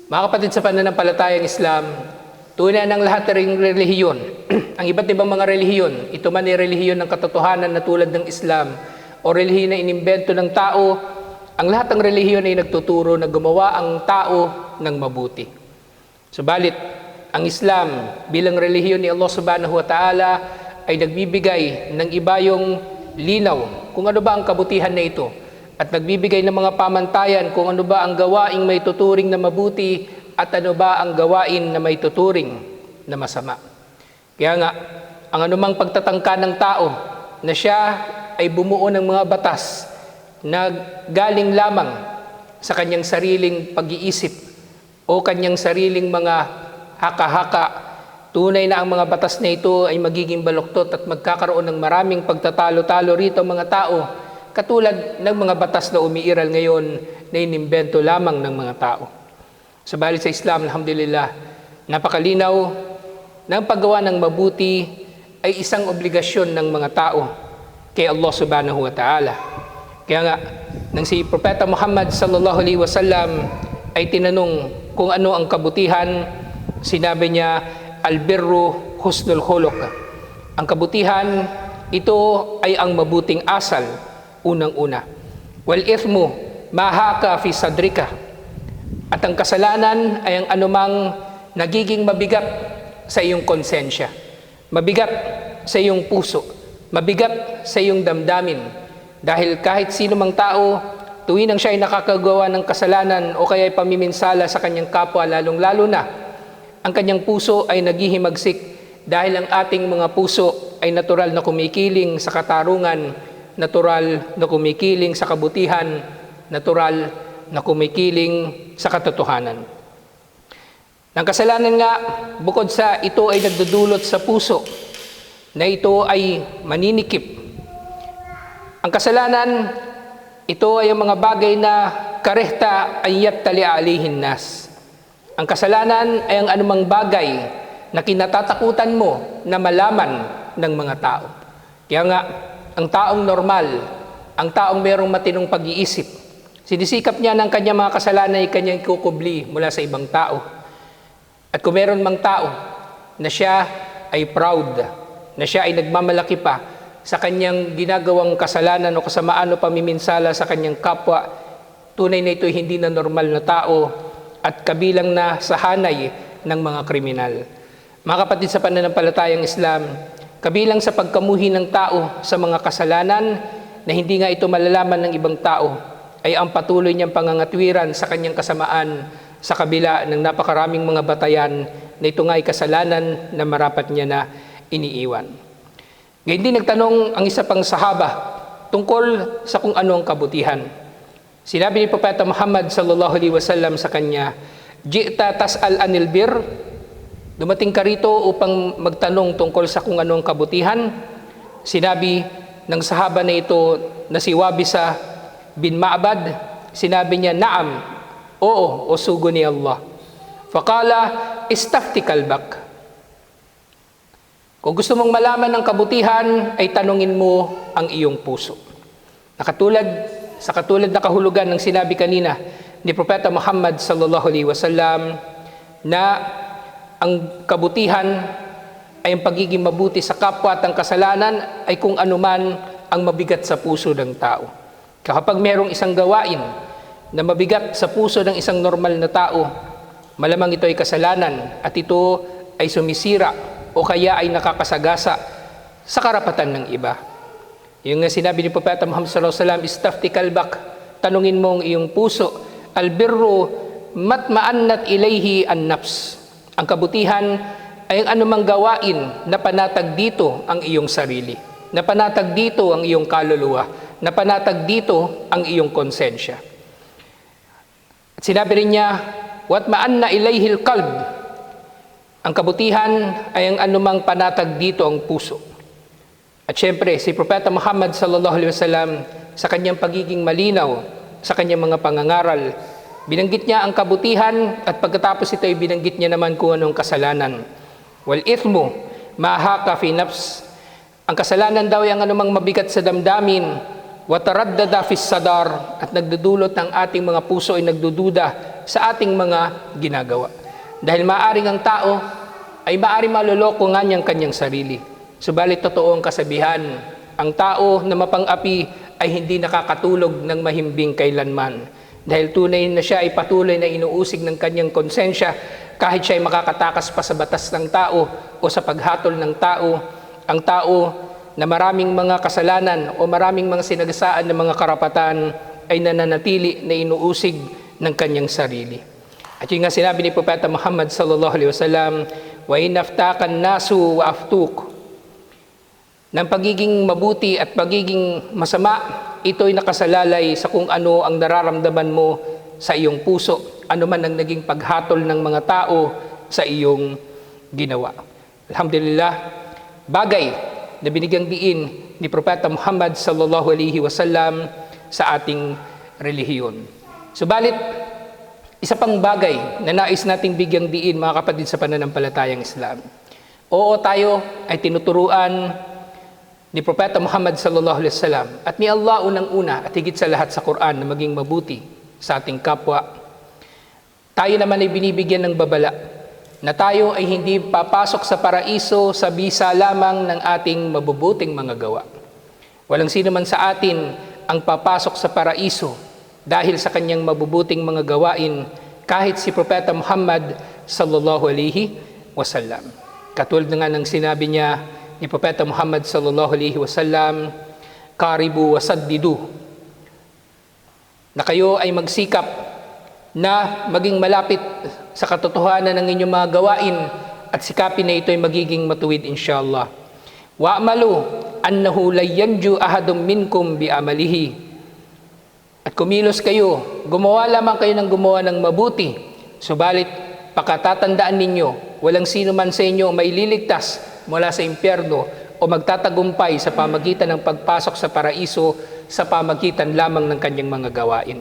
Mga kapatid sa pananampalatayang Islam, tunay ng lahat ng relihiyon, ang iba't ibang mga relihiyon, ito man ay relihiyon ng katotohanan na tulad ng Islam o relihiyon na inimbento ng tao, ang lahat ng relihiyon ay nagtuturo na gumawa ang tao ng mabuti. Subalit, ang Islam bilang relihiyon ni Allah Subhanahu wa Ta'ala ay nagbibigay ng ibayong linaw kung ano ba ang kabutihan na ito at nagbibigay ng mga pamantayan kung ano ba ang gawaing may tuturing na mabuti at ano ba ang gawain na may tuturing na masama. Kaya nga, ang anumang pagtatangka ng tao na siya ay bumuo ng mga batas na galing lamang sa kanyang sariling pag-iisip o kanyang sariling mga haka-haka, tunay na ang mga batas na ito ay magiging baluktot at magkakaroon ng maraming pagtatalo-talo rito mga tao, katulad ng mga batas na umiiral ngayon na inimbento lamang ng mga tao. Subalit sa Islam, alhamdulillah, napakalinaw na ang paggawa ng mabuti ay isang obligasyon ng mga tao kay Allah Subhanahu wa Ta'ala. Kaya nga, nang si Propeta Muhammad sallallahu alaihi wasallam ay tinanong kung ano ang kabutihan, sinabi niya, albirru husnul khuluq. Ang kabutihan, ito ay ang mabuting asal, unang-una. Wal ithmu mahaka fi sadrika. At ang kasalanan ay ang anumang nagiging mabigat sa iyong konsensya, mabigat sa iyong puso, mabigat sa iyong damdamin. Dahil kahit sino mang tao, tuwing siya ay nakakagawa ng kasalanan o kaya ay pamiminsala sa kanyang kapwa, lalong-lalo na, ang kanyang puso ay naghihimagsik dahil ang ating mga puso ay natural na kumikiling sa katarungan, natural na kumikiling sa kabutihan, natural na kumikiling sa katotohanan. Ang kasalanan nga, bukod sa ito ay nagdudulot sa puso, na ito ay maninikip. Ang kasalanan, ito ay ang mga bagay na karehta ay yattali alihin nas. Ang kasalanan ay ang anumang bagay na kinatatakutan mo na malaman ng mga tao. Kaya nga, ang taong normal, ang taong mayroong matinong pag-iisip, sinisikap niya ng kanyang mga kasalanan ay kanyang ikukubli mula sa ibang tao. At kung meron mang tao na siya ay proud, na siya ay nagmamalaki pa sa kanyang ginagawang kasalanan o kasamaan o pamiminsala sa kanyang kapwa, tunay na ito ay hindi na normal na tao at kabilang na sa hanay ng mga kriminal. Mga kapatid sa pananampalatayang Islam, kabilang sa pagkamuhi ng tao sa mga kasalanan na hindi nga ito malalaman ng ibang tao ay ang patuloy niyang pangangatwiran sa kanyang kasamaan sa kabila ng napakaraming mga batayan na ito nga ay kasalanan na marapat niya na iniiwan. Ngayon din nagtanong ang isa pang sahaba tungkol sa kung ano ang kabutihan. Sinabi ni Propeta Muhammad sallallahu alaihi wasallam sa kanya, "Ji'ta tas'al anil bir?" Dumating ka rito upang magtanong tungkol sa kung ano ang kabutihan. Sinabi ng sahaba na ito na si Wabisa bin Ma'bad, sinabi niya, "Naam, oo, o sugo ni Allah." Faqala, "Istafti kalbak." Kung gusto mong malaman ng kabutihan, ay tanungin mo ang iyong puso. Sa katulad na kahulugan ng sinabi kanina ni Propeta Muhammad sallallahu alaihi wasallam na ang kabutihan ay ang pagiging mabuti sa kapwa at ang kasalanan ay kung anuman ang mabigat sa puso ng tao. Kapag merong isang gawain na mabigat sa puso ng isang normal na tao, malamang ito ay kasalanan at ito ay sumisira o kaya ay nakakasagasa sa karapatan ng iba. Yung sinabi ni Propeta Muhammad sallallahu alaihi wasallam, "Istafti kalbak," tanungin mo ang iyong puso. "Albirru matma'annat ilayhi an-nafs." Ang kabutihan ay ang anumang gawain na panatag dito ang iyong sarili, na panatag dito ang iyong kaluluwa, na panatag dito ang iyong konsensya. At sinabi rin niya, "Wat ma'anna ilayhil qalb." Ang kabutihan ay ang anumang panatag dito ang puso. At syempre, si Propeta Muhammad sallallahu alaihi wasallam sa kanyang pagiging malinaw, sa kanyang mga pangangaral, binanggit niya ang kabutihan at pagkatapos ito ay binanggit niya naman kung anong kasalanan. Wal ithmu mahaka fi nafs. Ang kasalanan daw ay ang anumang mabigat sa damdamin wa taraddada fis sadar, at nagdudulot ng ating mga puso ay nagdududa sa ating mga ginagawa. Dahil maaring ang tao ay maaring maloloko nga niyang kanyang sarili. Subalit totoo ang kasabihan, ang tao na mapang-api ay hindi nakakatulog ng mahimbing kailanman. Dahil tunay na siya ay patuloy na inuusig ng kanyang konsensya kahit siya ay makakatakas pa sa batas ng tao o sa paghatol ng tao. Ang tao na maraming mga kasalanan o maraming mga sinagasaan ng mga karapatan ay nananatili na inuusig ng kanyang sarili. At yun nga sinabi ni Propeta Muhammad sallallahu alaihi wasallam, wa inaftakan nasu wa aftuk, ng pagiging mabuti at pagiging masama, ito'y nakasalalay sa kung ano ang nararamdaman mo sa iyong puso, ano man ang naging paghatol ng mga tao sa iyong ginawa. Alhamdulillah, bagay na binigyang diin ni Propeta Muhammad sallallahu alaihi wasallam sa ating relihiyon. Subalit, isa pang bagay na nais nating bigyang diin, mga kapatid sa pananampalatayang Islam. Oo, tayo ay tinuturuan ni Propeta Muhammad sallallahu alaihi wasallam at ni Allah unang-una at higit sa lahat sa Quran na maging mabuti sa ating kapwa. Tayo naman ay binibigyan ng babala na tayo ay hindi papasok sa paraiso sa bisa lamang ng ating mabubuting mga gawa. Walang sino man sa atin ang papasok sa paraiso dahil sa kanyang mabubuting mga gawain, kahit si Propeta Muhammad sallallahu alaihi wasallam. Katulad nga ng sinabi niya ni Propeta Muhammad sallallahu alaihi wasallam, karibu wasaddidu, na kayo ay magsikap na maging malapit sa katotohanan ng inyong mga gawain at sikapin na ito ay magiging matuwid inshallah. Wa'malu annahu la yanju ahadum minkum bi amalihi, at kumilos kayo, gumawa lamang kayo ng gumawa ng mabuti, subalit pakatatandaan ninyo, walang sino man sa inyo may liligtas mula sa impyerno o magtatagumpay sa pamagitan ng pagpasok sa paraiso sa pamagitan lamang ng kanyang mga gawain.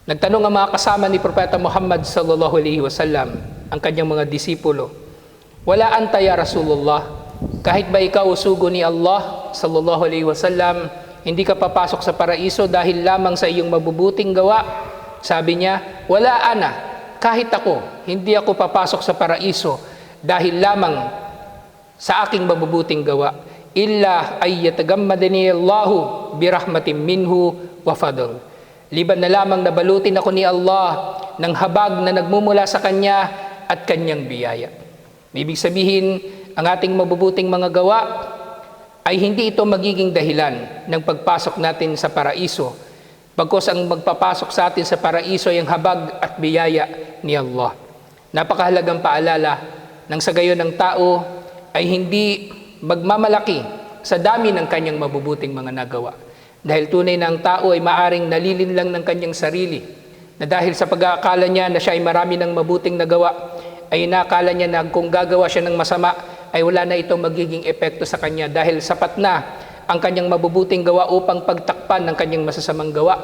Nagtanong ang mga kasama ni Propeta Muhammad sallallahu alaihi wasallam, ang kanyang mga disipulo, wala anta ya Rasulullah, kahit ba ikaw usugo ni Allah sallallahu alaihi wasallam, hindi ka papasok sa paraiso dahil lamang sa iyong mabubuting gawa? Sabi niya, wala ana, kahit ako, hindi ako papasok sa paraiso dahil lamang sa aking mabubuting gawa, illa ay yatagammadani Allahu birahmatin minhu wa fadl, liban na lamang nabalutin ako ni Allah ng habag na nagmumula sa Kanya at Kanyang biyaya. Ibig sabihin, ang ating mabubuting mga gawa ay hindi ito magiging dahilan ng pagpasok natin sa paraiso, bagkus ang magpapasok sa atin sa paraiso ay ang habag at biyaya ni Allah. Napakahalagang paalala nang sa gayon ng tao ay hindi magmamalaki sa dami ng kanyang mabubuting mga nagawa. Dahil tunay na ang tao ay maaring nalilinlang ng kanyang sarili, na dahil sa pag-aakala niya na siya ay marami ng mabuting nagawa, ay inaakala niya na kung gagawa siya ng masama, ay wala na itong magiging epekto sa kanya dahil sapat na ang kanyang mabubuting gawa upang pagtakpan ng kanyang masasamang gawa.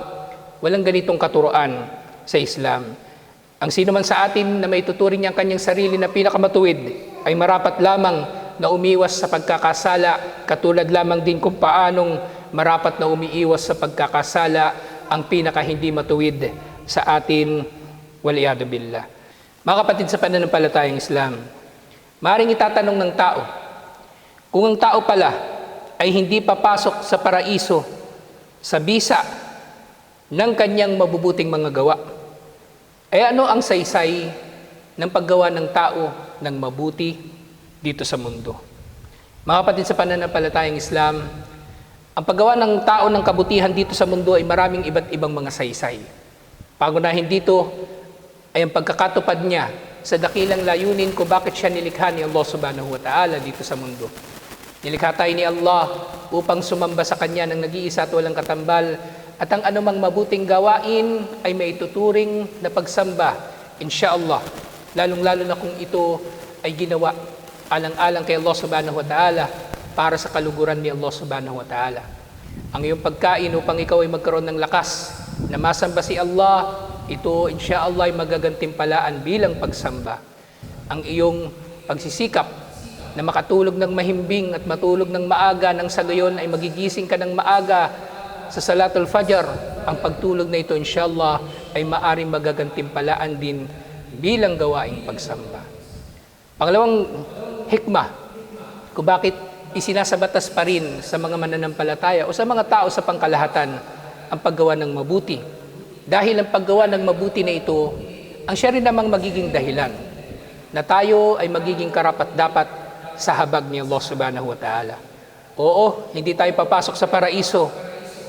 Walang ganitong katuroan sa Islam. Ang sino man sa atin na maituturing niya ang kanyang sarili na pinakamatuwid ay marapat lamang na umiwas sa pagkakasala, katulad lamang din kung paanong marapat na umiiwas sa pagkakasala ang pinaka hindi matuwid sa atin, waliyadu billah. Mga kapatid sa pananampalatayang Islam, maaaring itatanong ng tao, kung ang tao pala ay hindi papasok sa paraiso sa bisa ng kanyang mabubuting mga gawa, ay ano ang saysay ng paggawa ng tao ng mabuti dito sa mundo? Mga kapatid sa pananampalatayang Islam, ang paggawa ng tao ng kabutihan dito sa mundo ay maraming iba't ibang mga saysay. Pangunahin dito ay ang pagkakatupad niya sa dakilang layunin kung bakit siya nilikha ni Allah subhanahu wa ta'ala dito sa mundo. Nilikha tayo ni Allah upang sumamba sa Kanya ng nag-iisa at walang katambal, at ang anumang mabuting gawain ay maituturing na pagsamba, insyaAllah, lalong-lalo na kung ito ay ginawa alang-alang kay Allah subhanahu wa ta'ala para sa kaluguran ni Allah subhanahu wa ta'ala. Ang iyong pagkain upang ikaw ay magkaroon ng lakas na masamba si Allah, ito insyaAllah ay magagantimpalaan bilang pagsamba. Ang iyong pagsisikap na makatulog ng mahimbing at matulog ng maaga nang sa gayon ay magigising ka ng maaga sa Salatul Fajr, ang pagtulog na ito inshallah ay maaring magagantimpalaan din bilang gawaing pagsamba. Pangalawang hikmah kung bakit isinasabatas pa rin sa mga mananampalataya o sa mga tao sa pangkalahatan ang paggawa ng mabuti. Dahil ang paggawa ng mabuti na ito, ang siya rin namang magiging dahilan na tayo ay magiging karapat-dapat sa habag ni Allah subhanahu wa ta'ala. Oo, hindi tayo papasok sa paraiso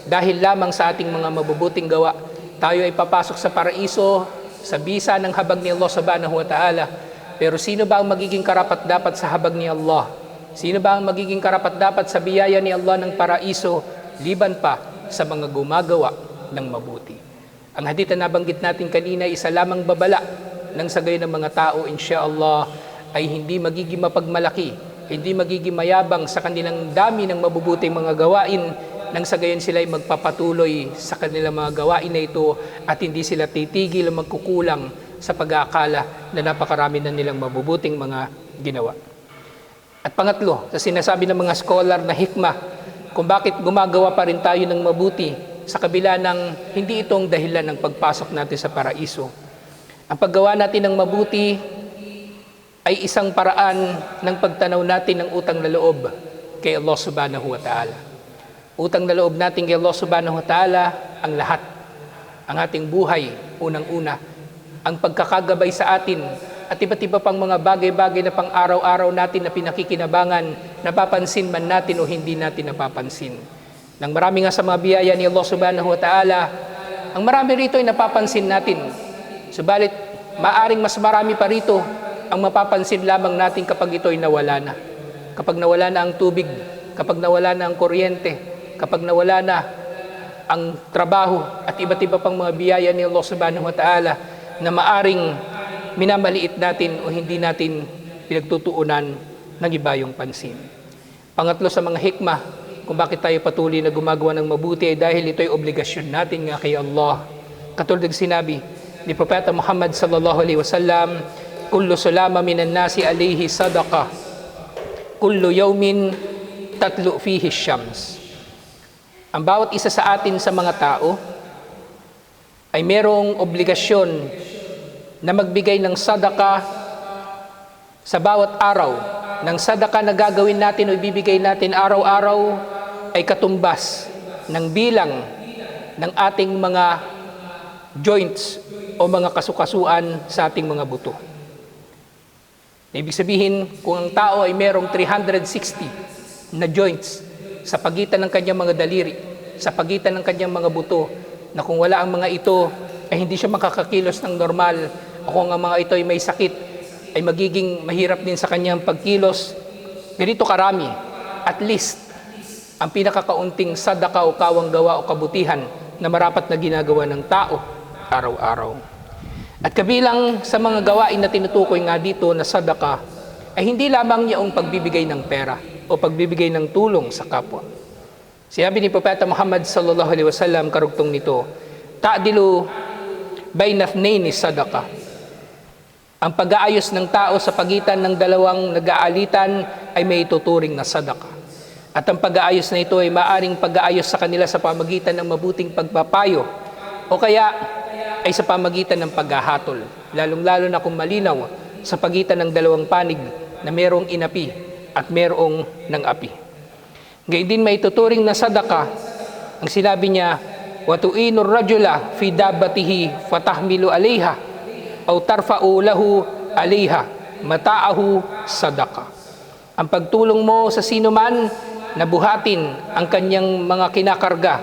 dahil lamang sa ating mga mabubuting gawa. Tayo ay papasok sa paraiso sa bisa ng habag ni Allah subhanahu wa ta'ala. Pero sino ba ang magiging karapat-dapat sa habag ni Allah? Sino ba ang magiging karapat-dapat sa biyaya ni Allah ng paraiso liban pa sa mga gumagawa ng mabuti? Ang hadith na nabanggit natin kanina, isa lamang babala ng sagay ng mga tao, insyaAllah, ay hindi magiging mapagmalaki, hindi magiging mayabang sa kanilang dami ng mabubuting mga gawain, nang sa gayon sila ay magpapatuloy sa kanilang mga gawain na ito at hindi sila titigil o magkukulang sa pag-aakala na napakarami na nilang mabubuting mga ginawa. At pangatlo, sa sinasabi ng mga scholar na hikmah, kung bakit gumagawa pa rin tayo ng mabuti sa kabila ng hindi itong dahilan ng pagpasok natin sa paraiso. Ang paggawa natin ng mabuti ay isang paraan ng pagtanaw natin ng utang na loob kay Allah subhanahu wa ta'ala. Utang na loob natin kay Allah subhanahu wa ta'ala ang lahat. Ang ating buhay, unang-una. Ang pagkakagabay sa atin at iba't iba pang mga bagay-bagay na pang-araw-araw natin na pinakikinabangan, napapansin man natin o hindi natin napapansin. Nang marami nga sa mga biyaya ni Allah subhanahu wa ta'ala, ang marami rito ay napapansin natin. Subalit, maaring mas marami pa rito ang mapapansin lamang natin kapag ito ay nawala na. Kapag nawala na ang tubig, kapag nawala na ang kuryente, kapag nawala na ang trabaho at iba't iba pang mga biyaya ni Allah subhanahu wa ta'ala na maaring minamaliit natin o hindi natin pinagtutuunan ng iba yung pansin. Pangatlo sa mga hikmah kung bakit tayo patuloy na gumagawa ng mabuti ay dahil ito ay obligasyon natin nga kay Allah. Katulad ng sinabi ni Propeta Muhammad sallallahu alaihi wasallam, kullu sulama minan nasi alayhi sadaqa, kullu yawmin tatlu fihi syams. Ang bawat isa sa atin sa mga tao ay merong obligasyon na magbigay ng sadaka sa bawat araw. Ng sadaka na gagawin natin o ibibigay natin araw-araw ay katumbas ng bilang ng ating mga joints o mga kasukasuan sa ating mga buto. Ibig sabihin, kung ang tao ay merong 360 na joints sa pagitan ng kanyang mga daliri, sa pagitan ng kanyang mga buto, na kung wala ang mga ito, ay hindi siya makakakilos ng normal, o kung ang mga ito ay may sakit, ay magiging mahirap din sa kanyang pagkilos. Ganito karami, at least, ang pinakakaunting sadaka o kawang gawa o kabutihan na marapat na ginagawa ng tao araw-araw. At kabilang sa mga gawain na tinutukoy nga dito na sadaka, ay hindi lamang yung pagbibigay ng pera o pagbibigay ng tulong sa kapwa. Sinabi ni Propeta Muhammad sallallahu alaihi wasallam karugtong nito, ta'dilu bayna ithnaini sadaka. Ang pag-aayos ng tao sa pagitan ng dalawang nag-aalitan ay may ituturing na sadaka. At ang pag-aayos na ito ay maaring pag-aayos sa kanila sa pamagitan ng mabuting pagpapayo o kaya ay sa pamagitan ng paghahatol, lalong-lalo na kung malinaw sa pagitan ng dalawang panig na merong inapi at merong ng api. Gayun din may tuturing na sadaka, ang sinabi niya, وَتُؤِينُ الرَّجُلَ فِي دَابَّتِهِ فَتَحْمِلُ عَلَيْهَا أَوْ تَرْفَعُ لَهُ عَلَيْهَا مَتَاعَهُ صَدَقَةٌ. Ang pagtulong mo sa sinuman na buhatin ang kanyang mga kinakarga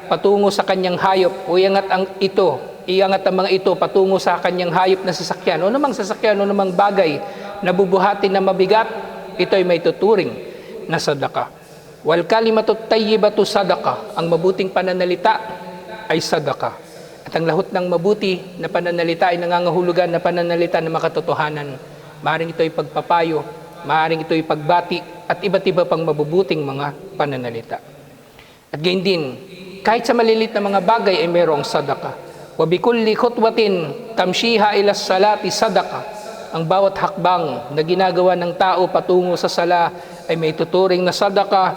patungo sa kanyang hayop o iangat ang mga ito patungo sa kanyang hayop na sasakyan o namang sasakyan o namang bagay na bubuhatin na mabigat, ito ay may tuturing na sadaka. Wal kalimatut tayyibatu sadaka, ang mabuting pananalita ay sadaka. At ang lahot ng mabuti na pananalita ay nangangahulugan na pananalita na makatotohanan. Maaring ito ay pagpapayo, maaring ito ay pagbati at iba't iba pang mabubuting mga pananalita. At gayon din, kahit sa malilit na mga bagay ay mayroong sadaka. Wa bikulli khutwatin tamshiha ila salati sadaka. Ang bawat hakbang na ginagawa ng tao patungo sa sala ay may tuturing na sadaka.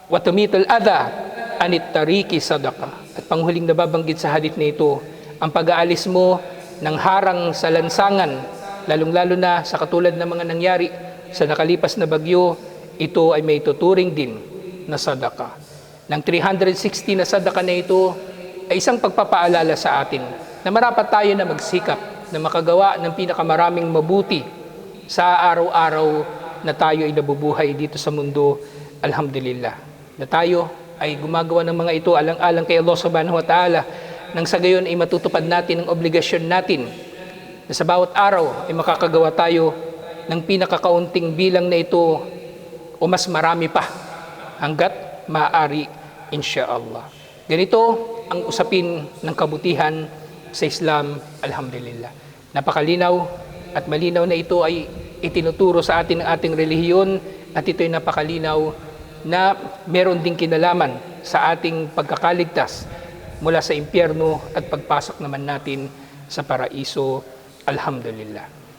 Wa tumitul adha anit tariki sadaka. At panghuling nababanggit sa hadith na ito, ang pag-aalis mo ng harang sa lansangan, lalong-lalo na sa katulad ng mga nangyari sa nakalipas na bagyo, ito ay may tuturing din na sadaka. Ng 360 na sadaka na ito ay isang pagpapaalala sa atin na marapat tayo na magsikap na makagawa ng pinakamaraming mabuti sa araw-araw na tayo ay nabubuhay dito sa mundo. Alhamdulillah. Na tayo ay gumagawa ng mga ito alang-alang kay Allah subhanahu wa ta'ala, nang sa gayon ay matutupad natin ang obligasyon natin na sa bawat araw ay makakagawa tayo ng pinakakaunting bilang na ito o mas marami pa hanggat maaari, insyaallah. Ganito ang usapin ng kabutihan sa Islam, alhamdulillah. Napakalinaw at malinaw na ito ay itinuturo sa atin ng ating relihiyon, at ito ay napakalinaw na meron ding kinalaman sa ating pagkakaligtas mula sa impyerno at pagpasok naman natin sa paraiso, alhamdulillah.